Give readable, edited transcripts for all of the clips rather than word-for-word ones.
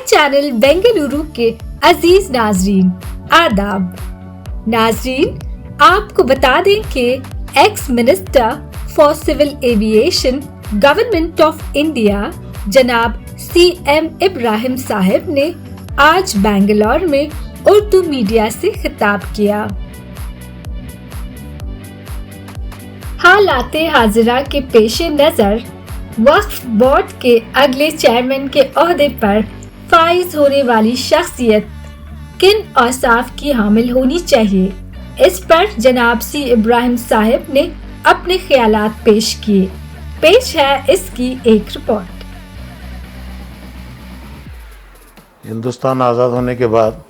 Channel Bengaluru के अजीज नाजरीन, आदाब। नाजरीन, आपको बता दें कि ex minister for civil aviation government of India जनाब CM इब्राहिम साहब ने आज बेंगलोर में उर्दू मीडिया से खिताब किया। हालाते हाजिरा के पेश नज़र वक्फ बोर्ड के अगले चेयरमैन के ओहदे पर फाइज होने वाली शख्सियत किन औसाफ की हामिल होनी चाहिए, इस पर जनाब C इब्राहिम साहब ने अपने ख्यालात पेश किए। पेश है इसकी एक रिपोर्ट। हिंदुस्तान आज़ाद होने के बाद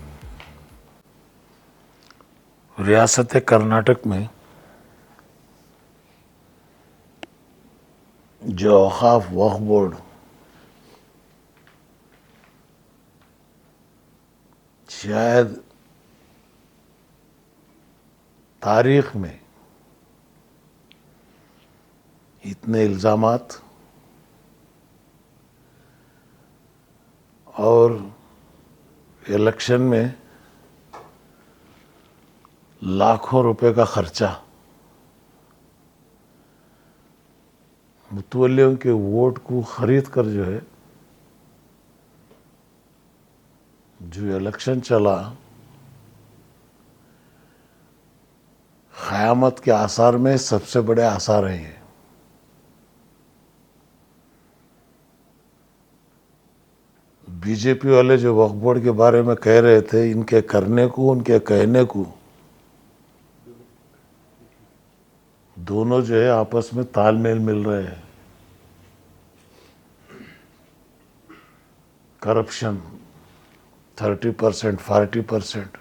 रियासत कर्नाटक में जो औक़ाफ़ वक्फ बोर्ड शायद तारीख़ में इतने इल्ज़ामात और इलेक्शन में लाखों रुपए का खर्चा मुतवल्लियों के वोट को ख़रीद कर जो इलेक्शन चला, क़यामत के आसार में सबसे बड़े आसार हैं ये। बीजेपी वाले जो वक्फ बोर्ड के बारे में कह रहे थे, इनके करने को उनके कहने को दोनों आपस में तालमेल मिल रहे हैं। करप्शन 30%, 40%।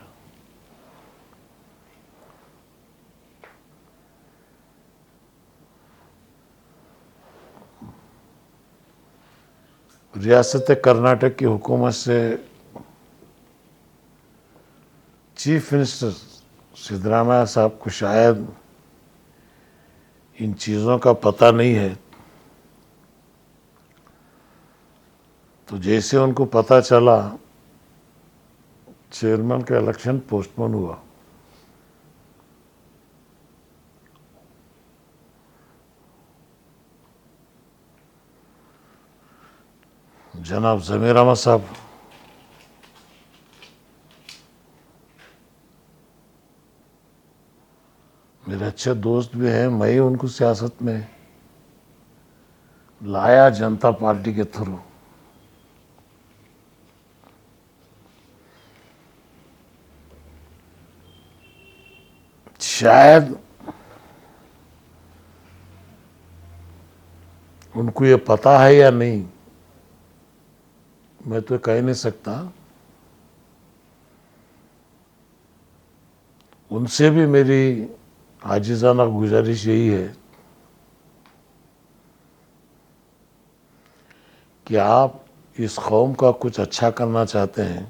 रियासत कर्नाटक की हुकूमत से चीफ मिनिस्टर सिद्धरामैया साहब को शायद इन चीज़ों का पता नहीं है, तो जैसे उनको पता चला चेयरमैन का इलेक्शन पोस्टपोन हुआ। जनाब ज़मीर अहमद साहब मेरे अच्छे दोस्त भी हैं। मैं ही उनको सियासत में लाया जनता पार्टी के थ्रू। शायद उनको ये पता है या नहीं, मैं तो कह नहीं सकता। उनसे भी मेरी आजिज़ाना गुजारिश यही है कि आप इस कौम का कुछ अच्छा करना चाहते हैं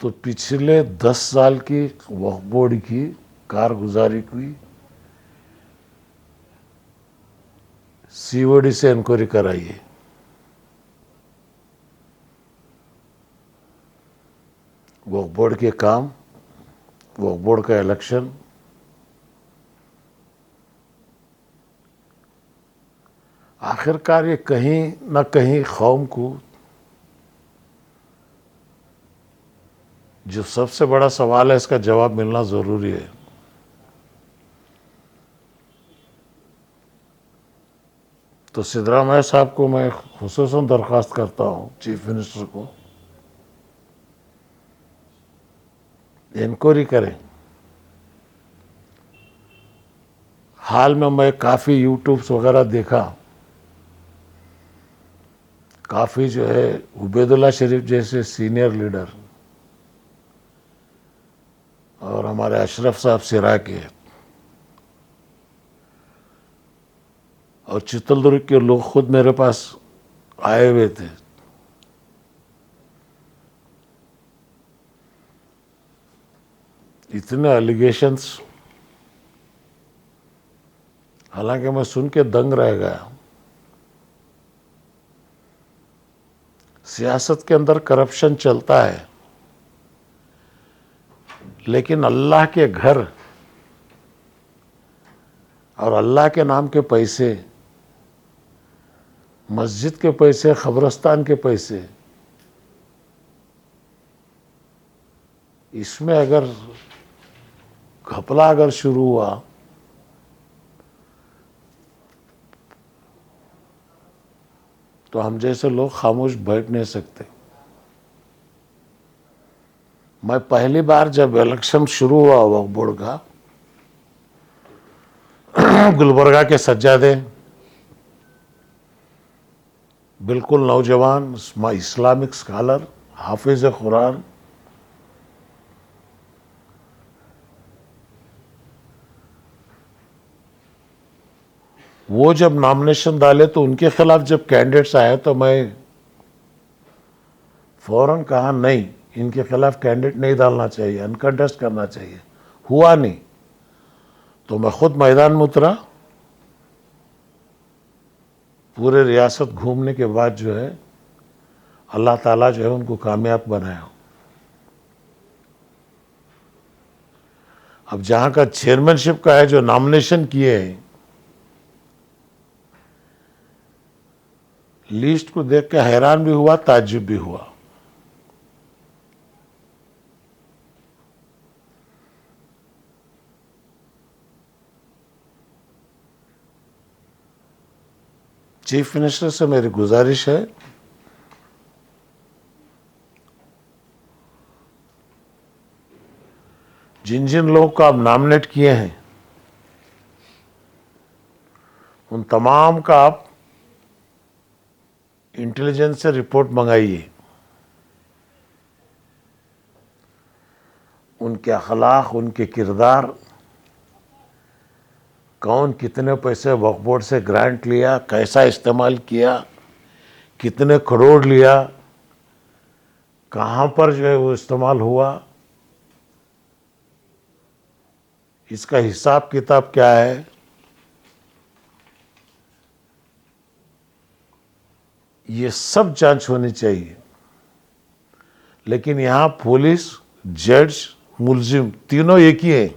तो पिछले 10 साल की वक्फ बोर्ड की कारगुजारी की COD से इंक्वायरी कराइए। वक्फ बोर्ड के काम, वक्फ बोर्ड का इलेक्शन, आखिरकार ये कहीं ना कहीं कौम को जो सबसे बड़ा सवाल है, इसका जवाब मिलना ज़रूरी है। तो सिद्धरामैया साहब को मैं खुसूसन दरख्वास्त करता हूँ, चीफ मिनिस्टर को, इंक्वायरी करें। हाल में मैं काफ़ी यूट्यूब्स वगैरह देखा, काफ़ी उबैदुल्ला शरीफ जैसे सीनियर लीडर और हमारे अशरफ साहब सिराकी और चित्तौड़गढ़ के लोग खुद मेरे पास आए हुए थे। इतने एलिगेशंस, हालांकि मैं सुन के दंग रह गया। सियासत के अंदर करप्शन चलता है, लेकिन अल्लाह के घर और अल्लाह के नाम के पैसे, मस्जिद के पैसे, कब्रिस्तान के पैसे, इसमें अगर घपला अगर शुरू हुआ तो हम जैसे लोग खामोश बैठ नहीं सकते। मैं पहली बार जब इलेक्शन शुरू हुआ वक्फ बोर्ड का, गुलबर्गा के सज्जादे बिल्कुल नौजवान इस्लामिक स्कॉलर, हाफिज कुरान, वो जब नॉमिनेशन डाले तो उनके खिलाफ जब कैंडिडेट्स आए तो मैं फौरन कहा नहीं, इनके खिलाफ कैंडिडेट नहीं डालना चाहिए, अनकंटेस्ट करना चाहिए। हुआ नहीं तो मैं खुद मैदान में उतरा। पूरे रियासत घूमने के बाद जो है अल्लाह ताला जो है उनको कामयाब बनाया। अब जहां का चेयरमैनशिप का है, जो नॉमिनेशन किए हैं, लिस्ट को देख के हैरान भी हुआ, ताज्जुब भी हुआ। चीफ मिनिस्टर से मेरी गुजारिश है, जिन जिन लोगों को आप नॉमिनेट किए हैं उन तमाम का आप इंटेलिजेंस से रिपोर्ट मंगाइए। उनके अखलाक, उनके किरदार, कौन कितने पैसे वक्फ बोर्ड से ग्रांट लिया, कैसा इस्तेमाल किया, कितने करोड़ लिया, कहाँ पर जो है वो इस्तेमाल हुआ, इसका हिसाब किताब क्या है, ये सब जांच होनी चाहिए। लेकिन यहाँ पुलिस, जज, मुलजिम तीनों एक ही हैं।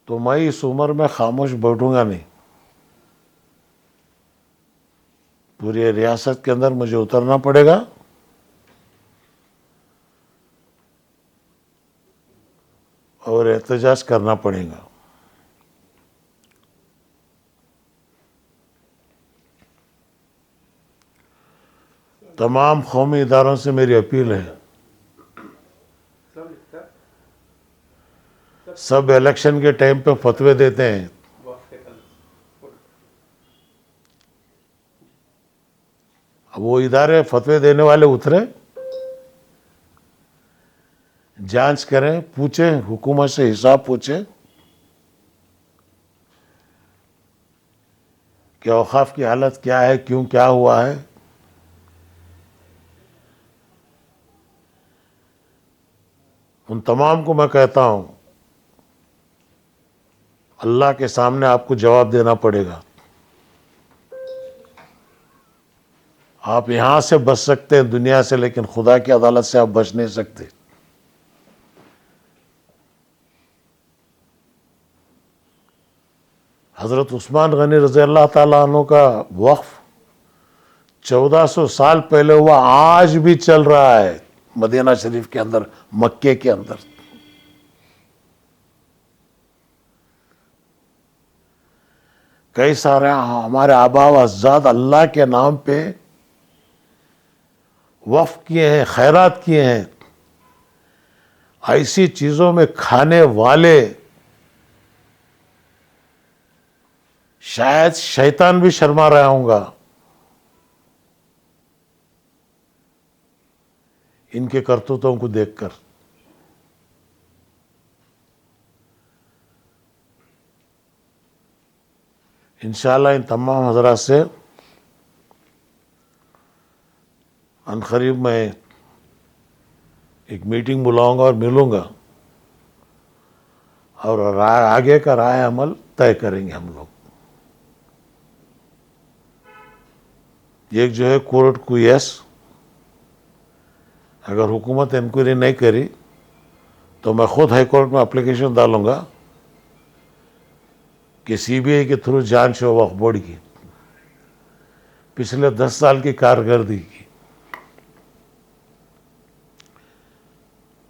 तो मैं इस उम्र में खामोश बैठूंगा नहीं। पूरी रियासत के अंदर मुझे उतरना पड़ेगा और एहतजाज करना पड़ेगा। तमाम कौमी इदारों से मेरी अपील है, सब इलेक्शन के टाइम पे फतवे देते हैं, अब वो इदारे फतवे देने वाले उतरे, जांच करें, पूछें, हुकूमत से हिसाब पूछें कि औकाफ की हालत क्या है, क्यों क्या हुआ है। उन तमाम को मैं कहता हूं, अल्लाह के सामने आपको जवाब देना पड़ेगा। आप यहां से बच सकते हैं दुनिया से, लेकिन खुदा की अदालत से आप बच नहीं सकते। हजरत उस्मान गनी रज़ी अल्लाह ताला अन्हु का वक्फ 1400 साल पहले हुआ, आज भी चल रहा है मदीना शरीफ के अंदर, मक्के के अंदर। कई सारे हमारे आबा व अज़्जाद अल्लाह के नाम पे वक्फ किए हैं, खैरात किए हैं। ऐसी चीजों में खाने वाले शायद शैतान भी शर्मा रहा होगा इनके करतूतों को देखकर। इंशाअल्लाह इन तमाम हजरात से अनकरीब मैं एक मीटिंग बुलाऊंगा और मिलूंगा, और आगे का राय अमल तय करेंगे हम लोग। एक जो है कोर्ट क्यूएस, अगर हुकूमत इंक्वायरी नहीं करी तो मैं खुद हाई कोर्ट में एप्लीकेशन डालूंगा कि सीबीआई के थ्रू जांच हो वक्फ बोर्ड की पिछले 10 साल की कारकर्दगी की।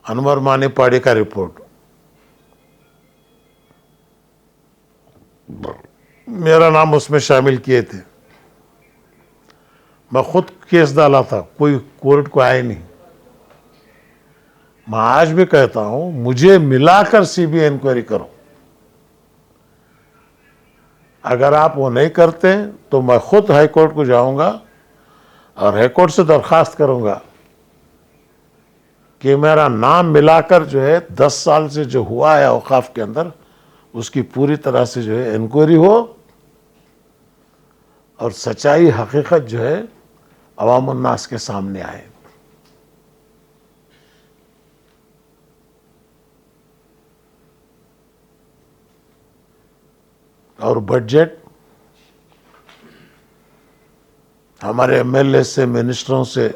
अनवर मानेपाड़ी का रिपोर्ट, मेरा नाम उसमें शामिल किए थे, मैं खुद केस डाला था, कोई कोर्ट को आया नहीं। मैं आज भी कहता हूं मुझे मिलाकर सीबीआई इंक्वायरी करो। अगर आप वो नहीं करते तो मैं खुद हाई कोर्ट को जाऊंगा और हाई कोर्ट से दरखास्त करूंगा कि मेरा नाम मिलाकर जो है 10 साल से जो हुआ है औकाफ के अंदर उसकी पूरी तरह से जो है इंक्वायरी हो और सच्चाई हकीकत जो है अवाम उन्नास के सामने आए। और बजट हमारे एमएलए से, मिनिस्टरों से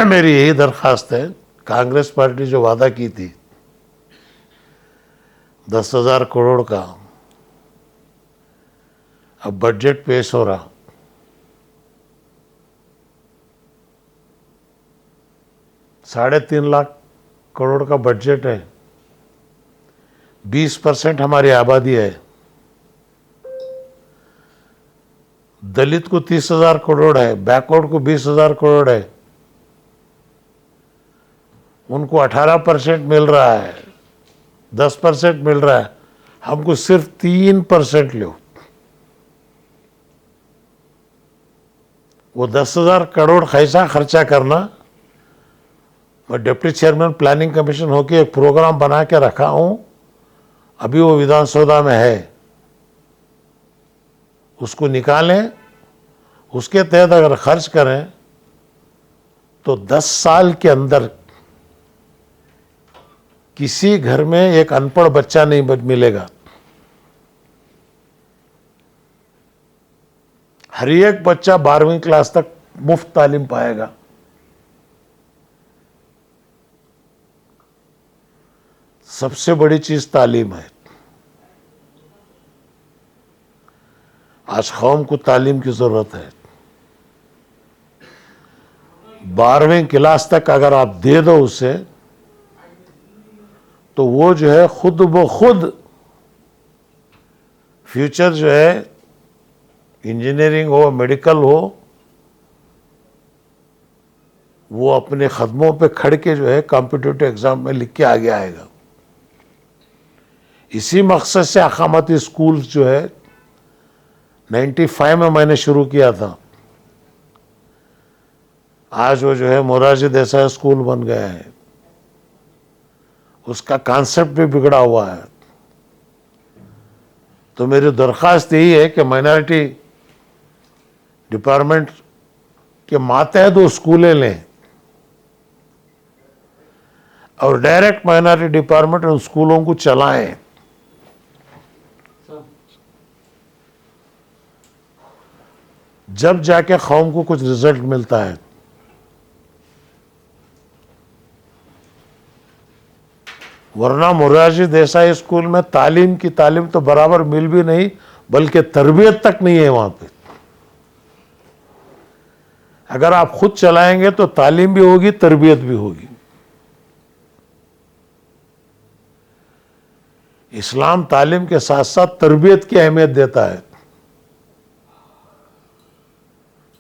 मेरी यही दरखास्त है, कांग्रेस पार्टी जो वादा की थी 10,000 करोड़ का, अब बजट पेश हो रहा, 3.5 लाख करोड़ का बजट है, 20% हमारी आबादी है, दलित को 30,000 करोड़ है, बैकवर्ड को 20,000 करोड़ है, उनको 18% मिल रहा है, 10% मिल रहा है, हमको सिर्फ 3% लो। वो 10,000 करोड़ कैसा खर्चा करना, मैं डिप्टी चेयरमैन प्लानिंग कमीशन होकर एक प्रोग्राम बना के रखा हूं, अभी वो विधानसभा में है, उसको निकालें, उसके तहत अगर खर्च करें तो 10 साल के अंदर किसी घर में एक अनपढ़ बच्चा नहीं मिलेगा। हर एक बच्चा 12वीं क्लास तक मुफ्त तालीम पाएगा। सबसे बड़ी चीज तालीम है। आज कौम को तालीम की जरूरत है। 12वीं क्लास तक अगर आप दे दो उसे, तो वो जो है खुद ब खुद फ्यूचर जो है इंजीनियरिंग हो, मेडिकल हो, वो अपने कदमों पे खड़ के जो है कॉम्पिटिटिव एग्जाम में लिख के आगे आएगा। इसी मकसद से अकामती स्कूल जो है 95 में मैंने शुरू किया था, आज वो जो है मोरारजी देसाई स्कूल बन गया है। उसका कॉन्सेप्ट भी बिगड़ा हुआ है। तो मेरी दरख्वास्त यही है कि माइनॉरिटी डिपार्टमेंट के मातहत वो स्कूलें लें और डायरेक्ट माइनॉरिटी डिपार्टमेंट उन स्कूलों को चलाएं। जब जाके कौम को कुछ रिजल्ट मिलता है। वरना मोरारजी देसाई स्कूल में तालीम की तालीम तो बराबर मिल भी नहीं, बल्कि तरबियत तक नहीं है वहां पे। अगर आप खुद चलाएंगे तो तालीम भी होगी, तरबियत भी होगी। इस्लाम तालीम के साथ साथ तरबियत की अहमियत देता है।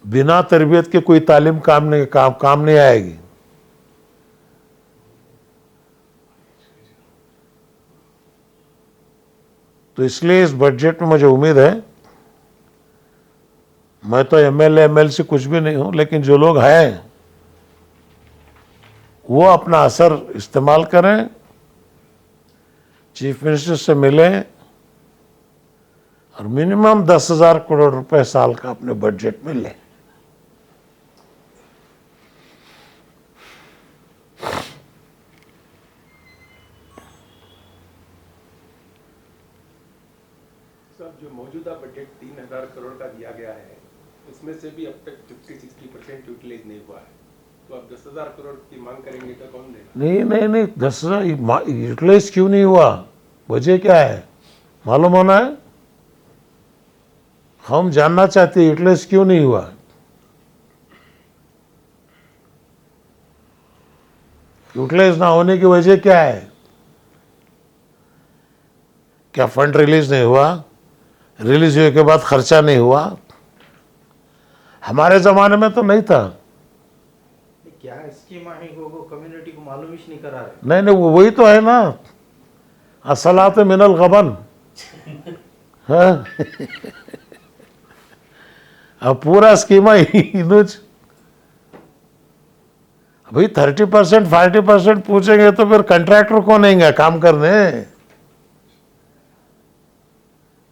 बिना तरबियत के कोई तालीम काम नहीं आएगी। तो इसलिए इस बजट में मुझे उम्मीद है, मैं तो एमएलए एमएलसी कुछ भी नहीं हूं, लेकिन जो लोग हैं वो अपना असर इस्तेमाल करें, चीफ मिनिस्टर से मिलें और मिनिमम 10,000 करोड़ रुपए साल का अपने बजट में लें। साहब, जो मौजूदा बजट 3,000 करोड़ का दिया गया है, उसमें से भी अब तक 50-60% यूटिलाइज नहीं हुआ है। तो अब 10,000 करोड़ की मांग करेंगे तो कौन देगा? नहीं 10,000 यूटिलाइज क्यों नहीं हुआ? वजह क्या है मालूम होना है? हम जानना चाहते हैं यूटिलाइज क्यों नहीं हुआ। यूटिलाइज ना होने की वजह क्या है? क्या फंड रिलीज नहीं हुआ? रिलीज हुए के बाद खर्चा नहीं हुआ? हमारे जमाने में तो नहीं था। क्या स्कीम है वो कम्युनिटी को मालूम ही नहीं करा रहे। नहीं वो वही तो है ना, असलात मिनल गबन। हाँ? अब पूरा स्कीमा हिंदूज भाई 30% 40% पूछेंगे तो फिर कंट्रैक्टर कौन आएंगे काम करने?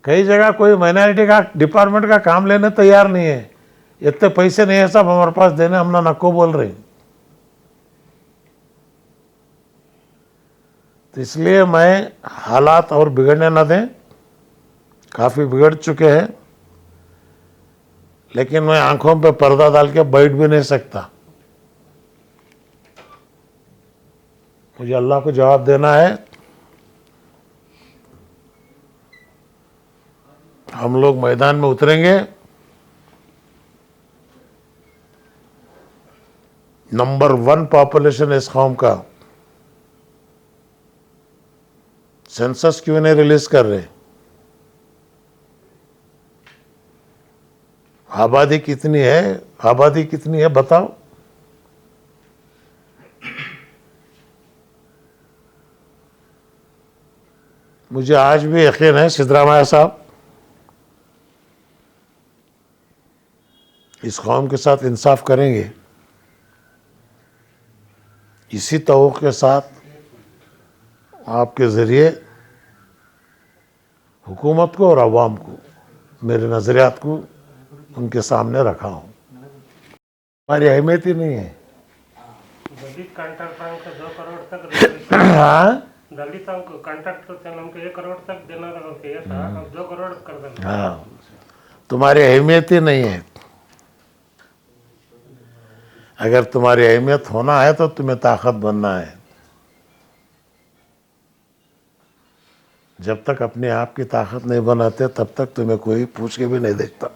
कई जगह कोई माइनॉरिटी का डिपार्टमेंट का काम लेने तैयार नहीं है, इतने पैसे नहीं है सब हमारे पास देने, हम ना नको बोल रहे। तो इसलिए मैं हालात और बिगड़ने ना दें, काफ़ी बिगड़ चुके हैं, लेकिन मैं आंखों पे पर्दा डाल के बैठ भी नहीं सकता। मुझे अल्लाह को जवाब देना है। हम लोग मैदान में उतरेंगे। नंबर 1 पॉपुलेशन इस कौम का, सेंसस क्यों नहीं रिलीज कर रहे? आबादी कितनी है? आबादी कितनी है बताओ। मुझे आज भी यकीन है सिद्धरामैया साहब इस कौम के साथ इंसाफ करेंगे। इसी तवक्कुल के साथ आपके ज़रिए हुकूमत को और अवाम को मेरे नज़रियात को उनके सामने रखा हूँ। हमारी अहमियत ही नहीं है। दलित कॉन्ट्रैक्टर 2 करोड़ तक हाँ दलितों को कॉन्ट्रैक्ट हमको 1 करोड़ तक देना चाहिए था, अब 2 करोड़ कर देना। हाँ, तुम्हारी अहमियत ही नहीं है। अगर तुम्हारी अहमियत होना है तो तुम्हें ताकत बनना है। जब तक अपने आप की ताकत नहीं बनाते तब तक तुम्हें कोई पूछ के भी नहीं देखता।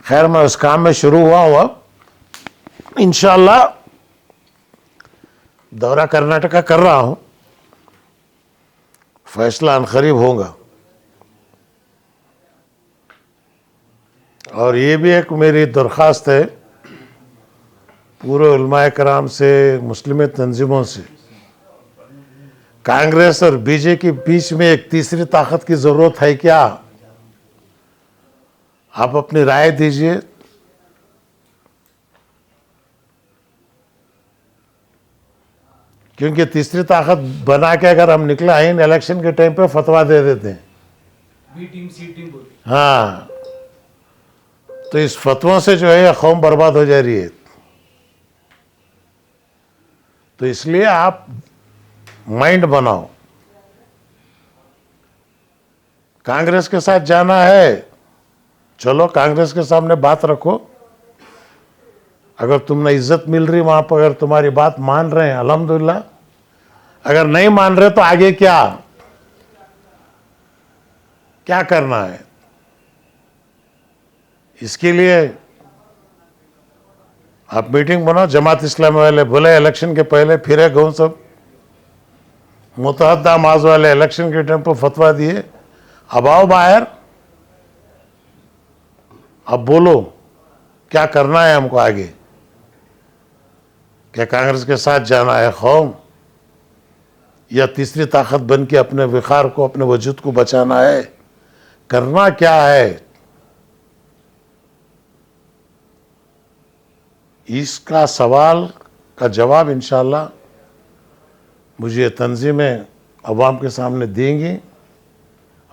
खैर, मैं उस काम में शुरू हुआ इंशाअल्लाह दौरा कर्नाटका कर रहा हूं, फैसला अनकरीब होगा। और ये भी एक मेरी दरख्वास्त है पूरे उलमाए कराम से, मुस्लिम तंजीमों से, कांग्रेस और बीजेपी के बीच में एक तीसरी ताकत की जरूरत है क्या? आप अपनी राय दीजिए। क्योंकि तीसरी ताकत बना के अगर हम निकले आइन इलेक्शन के टाइम पे फतवा दे देते हैं, बी टीम सी टीम बोलते। हाँ, तो इस फतवों से जो है कौम बर्बाद हो जा रही है। तो इसलिए आप माइंड बनाओ। कांग्रेस के साथ जाना है, चलो कांग्रेस के सामने बात रखो। अगर तुमने इज्जत मिल रही वहां पर, अगर तुम्हारी बात मान रहे हैं अल्हम्दुलिल्लाह, अगर नहीं मान रहे तो आगे क्या करना है? इसके लिए आप मीटिंग बनाओ। जमात इस्लामी वाले बोले इलेक्शन के पहले फिरे गौ सब, मुतहद्दा माज वाले इलेक्शन के टाइम पर फतवा दिए। अब आओ बाहर, अब बोलो क्या करना है हमको आगे। क्या कांग्रेस के साथ जाना है कौम, या तीसरी ताकत बन के अपने विकार को, अपने वजूद को बचाना है? करना क्या है? इसका सवाल का जवाब इंशाअल्लाह मुझे तंजीमें अवाम के सामने देंगी।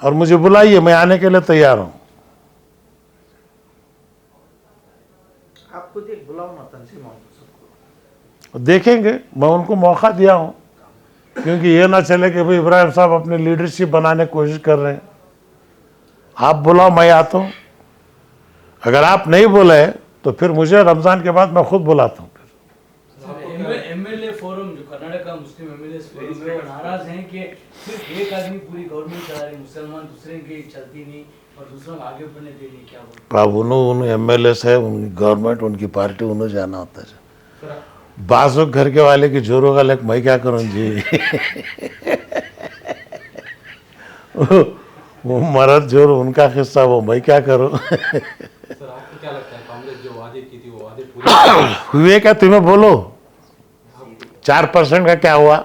और मुझे बुलाइए, मैं आने के लिए तैयार हूँ। आप खुद एक बुलाओ ना तंजीम सबको। देखेंगे, मैं उनको मौका दिया हूँ, क्योंकि ये ना चले कि भाई इब्राहिम साहब अपनी लीडरशिप बनाने की कोशिश कर रहे हैं। आप बुलाओ, मैं आता हूँ। अगर आप नहीं बुलाए तो फिर मुझे रमजान के बाद मैं खुद बुलाता हूँ। एमएलए फोरम जो कर्नाटक का मुस्लिम एमएलए फोरम है, वो नाराज हैं कि सिर्फ एक आदमी पूरी गवर्नमेंट चला रही, मुसलमान दूसरे की चलती नहीं और दूसरों को आगे बढ़ने दे रही। क्या बोलते अब उन एमएलए है, उनकी गवर्नमेंट, उनकी पार्टी, उन्हें जाना होता है। बाजू घर के वाले की जोरों का लेक मैं क्या करूं जी। वो मरद जोर उनका किस्सा, वो मैं क्या करूं। सर आपको क्या लगता है कांग्रेस जो वादे की थी वो वादे पूरे हुए क्या? तुम्हें बोलो 4% का क्या हुआ?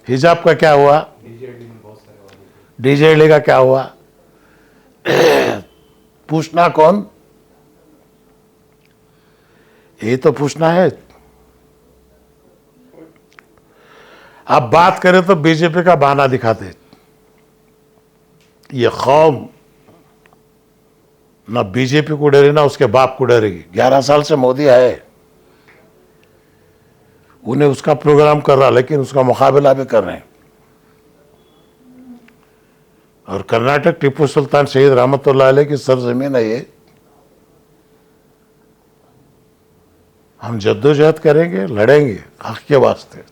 हिजाब का क्या हुआ? बीजेडी में बहुत सारे वादे थे। डीजेडी का क्या हुआ? पूछना कौन? ये तो पूछना है। अब बात करें तो बीजेपी का बहाना दिखाते, ये कौम ना बीजेपी को डरे ना उसके बाप को डरेगी। 11 साल से मोदी है, उन्हें उसका प्रोग्राम कर रहा, लेकिन उसका मुकाबला भी कर रहे हैं। और कर्नाटक टीपू सुल्तान शहीद रहमतुल्लाह अलैह की सरजमीन है ये। हम जद्दोजहद करेंगे, लड़ेंगे हक के वास्ते।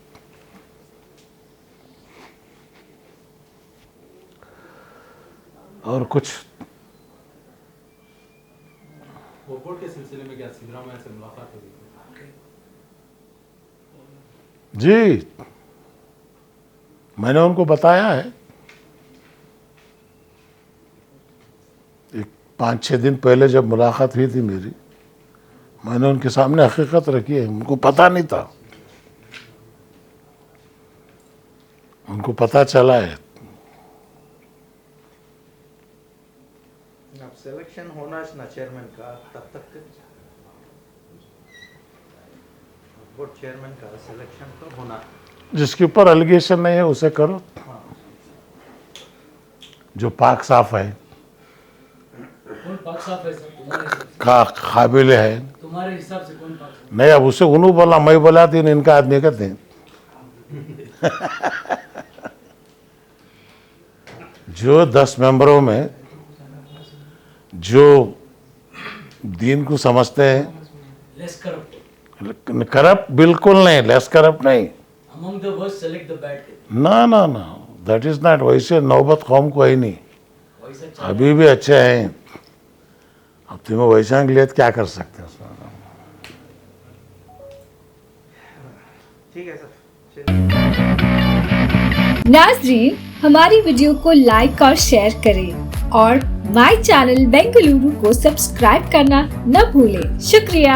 और कुछ बोफोर्ड के सिलसिले में क्या सिद्धरामैया से मुलाकात हुई? जी, मैंने उनको बताया है। 5-6 दिन पहले जब मुलाकात हुई थी मेरी, मैंने उनके सामने हकीकत रखी है। उनको पता नहीं था, उनको पता चला है। अब सिलेक्शन होना है ना चेयरमैन का, तब तक बोर्ड चेयरमैन का सिलेक्शन तो होना। जिसके ऊपर एलिगेशन नहीं है उसे करो, जो पाक साफ है, कौन पाक साफ है सर तुम्हारे हिसाब से? का काबिल है। तुम्हारे हिसाब से कौन पाक साफ? नहीं, अब उसे उन्होंने बोला, मैं बोला तीन इनका आदमी कहते हैं। जो 10 मेंबरों में जो दीन को समझते हैं, लेस करप्ट, करप्ट बिल्कुल नहीं, लेस करप्ट नहीं, among the worst select the bad. ना ना ना, दैट इज नॉट। वैसे नौबत कौम को ही नहीं, वैसा चल अभी भी अच्छे हैं। अब तुम्हें वैसा के लिए क्या कर सकते हैं उसमें? ठीक है सर, चलिए। नाजरीन, हमारी वीडियो को लाइक और शेयर करें और माय चैनल बेंगलुरु को सब्सक्राइब करना न भूलें। शुक्रिया।